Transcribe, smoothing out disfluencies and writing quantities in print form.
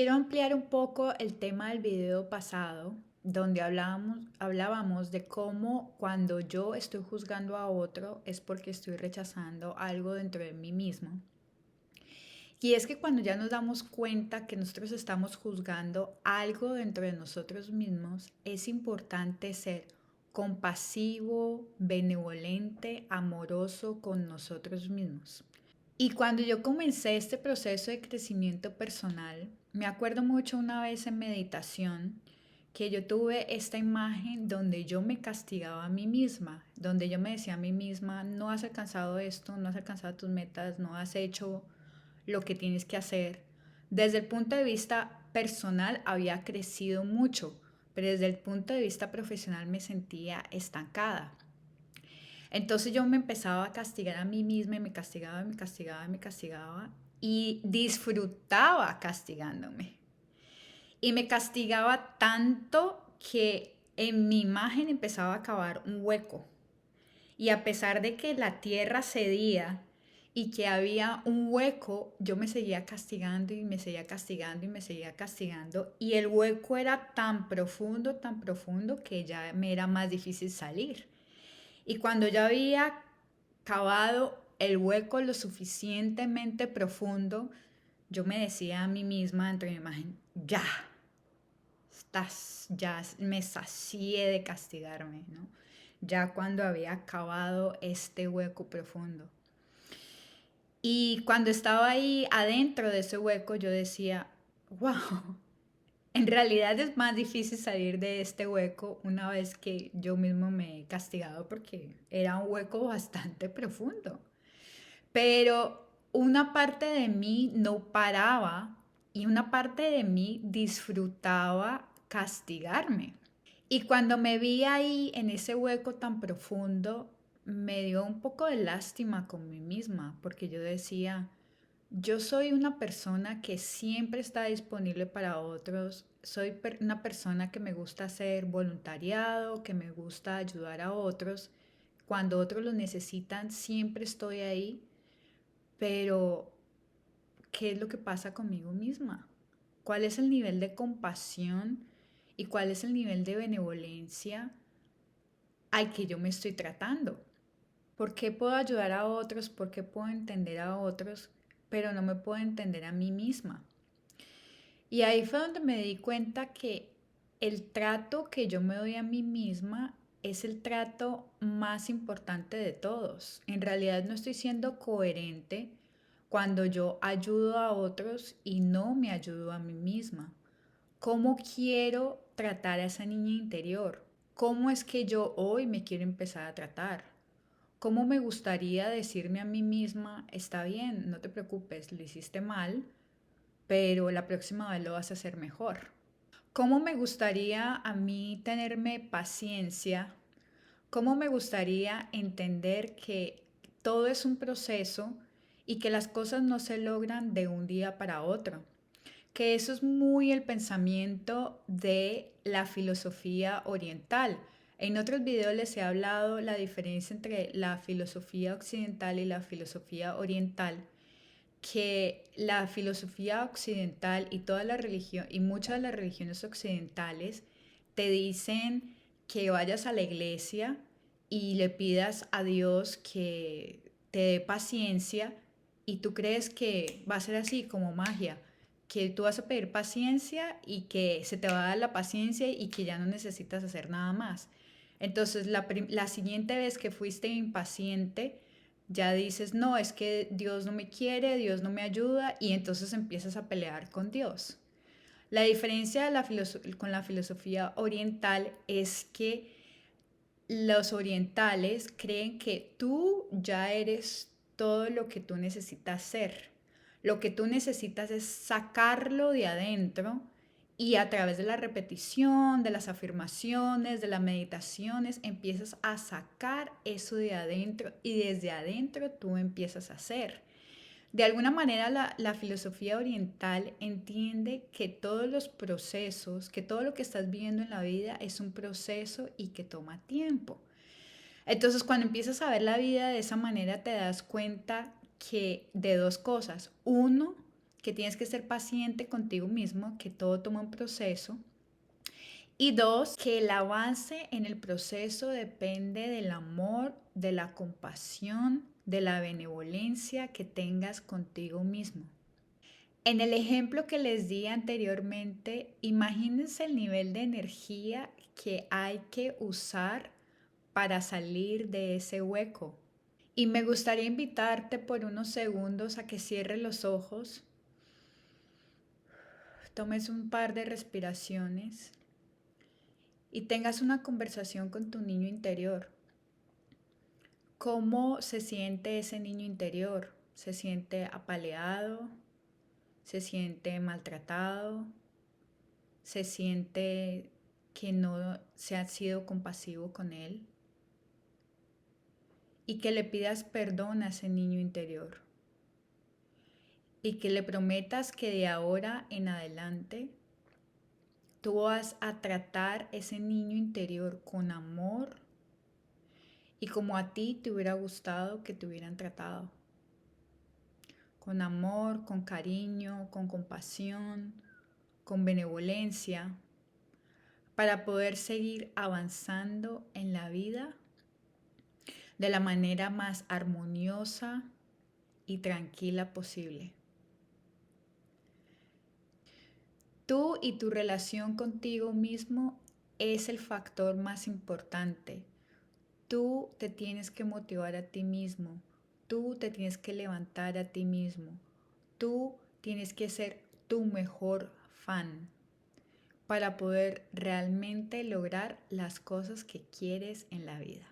Quiero ampliar un poco el tema del video pasado, donde hablábamos de cómo cuando yo estoy juzgando a otro es porque estoy rechazando algo dentro de mí mismo. Y es que cuando ya nos damos cuenta que nosotros estamos juzgando algo dentro de nosotros mismos, es importante ser compasivo, benevolente, amoroso con nosotros mismos. Y cuando yo comencé este proceso de crecimiento personal, me acuerdo mucho una vez en meditación que yo tuve esta imagen donde yo me castigaba a mí misma, donde yo me decía a mí misma, no has alcanzado esto, no has alcanzado tus metas, no has hecho lo que tienes que hacer. Desde el punto de vista personal había crecido mucho, pero desde el punto de vista profesional me sentía estancada. Entonces yo me empezaba a castigar a mí misma y me castigaba, me castigaba, me castigaba y disfrutaba castigándome. Y me castigaba tanto que en mi imagen empezaba a cavar un hueco. Y a pesar de que la tierra cedía y que había un hueco, yo me seguía castigando y me seguía castigando y me seguía castigando. Y el hueco era tan profundo que ya me era más difícil salir. Y cuando ya había cavado el hueco lo suficientemente profundo, yo me decía a mí misma dentro de mi imagen, ya me sacié de castigarme, ¿no? Ya cuando había cavado este hueco profundo. Y cuando estaba ahí adentro de ese hueco, yo decía, wow, en realidad es más difícil salir de este hueco una vez que yo mismo me he castigado porque era un hueco bastante profundo. Pero una parte de mí no paraba y una parte de mí disfrutaba castigarme. Y cuando me vi ahí en ese hueco tan profundo, me dio un poco de lástima con mí misma, porque yo decía, yo soy una persona que siempre está disponible para otros, soy una persona que me gusta hacer voluntariado, que me gusta ayudar a otros. Cuando otros lo necesitan, siempre estoy ahí, pero ¿qué es lo que pasa conmigo misma? ¿Cuál es el nivel de compasión y cuál es el nivel de benevolencia al que yo me estoy tratando? ¿Por qué puedo ayudar a otros? ¿Por qué puedo entender a otros? Pero no me puedo entender a mí misma. Y ahí fue donde me di cuenta que el trato que yo me doy a mí misma es el trato más importante de todos. En realidad no estoy siendo coherente cuando yo ayudo a otros y no me ayudo a mí misma. ¿Cómo quiero tratar a esa niña interior? ¿Cómo es que yo hoy me quiero empezar a tratar? ¿Cómo me gustaría decirme a mí misma, está bien, no te preocupes, lo hiciste mal, pero la próxima vez lo vas a hacer mejor? ¿Cómo me gustaría a mí tenerme paciencia? ¿Cómo me gustaría entender que todo es un proceso y que las cosas no se logran de un día para otro? Que eso es muy el pensamiento de la filosofía oriental. En otros videos les he hablado la diferencia entre la filosofía occidental y la filosofía oriental, que la filosofía occidental y toda la religión y muchas de las religiones occidentales te dicen que vayas a la iglesia y le pidas a Dios que te dé paciencia y tú crees que va a ser así como magia, que tú vas a pedir paciencia y que se te va a dar la paciencia y que ya no necesitas hacer nada más. Entonces la siguiente vez que fuiste impaciente, ya dices, no, es que Dios no me quiere, Dios no me ayuda y entonces empiezas a pelear con Dios. La diferencia de con la filosofía oriental es que los orientales creen que tú ya eres todo lo que tú necesitas ser. Lo que tú necesitas es sacarlo de adentro y a través de la repetición, de las afirmaciones, de las meditaciones, empiezas a sacar eso de adentro y desde adentro tú empiezas a hacer. De alguna manera la filosofía oriental entiende que todos los procesos, que todo lo que estás viviendo en la vida es un proceso y que toma tiempo. Entonces, cuando empiezas a ver la vida de esa manera, te das cuenta que de dos cosas. Uno, que tienes que ser paciente contigo mismo, que todo toma un proceso. Y dos, que el avance en el proceso depende del amor, de la compasión, de la benevolencia que tengas contigo mismo. En el ejemplo que les di anteriormente, imagínense el nivel de energía que hay que usar para salir de ese hueco. Y me gustaría invitarte por unos segundos a que cierres los ojos, tomes un par de respiraciones y tengas una conversación con tu niño interior. ¿Cómo se siente ese niño interior? ¿Se siente apaleado? ¿Se siente maltratado? ¿Se siente que no se ha sido compasivo con él? Y que le pidas perdón a ese niño interior. Y que le prometas que de ahora en adelante tú vas a tratar ese niño interior con amor y como a ti te hubiera gustado que te hubieran tratado. Con amor, con cariño, con compasión, con benevolencia, para poder seguir avanzando en la vida de la manera más armoniosa y tranquila posible. Tú y tu relación contigo mismo es el factor más importante. Tú te tienes que motivar a ti mismo. Tú te tienes que levantar a ti mismo. Tú tienes que ser tu mejor fan para poder realmente lograr las cosas que quieres en la vida.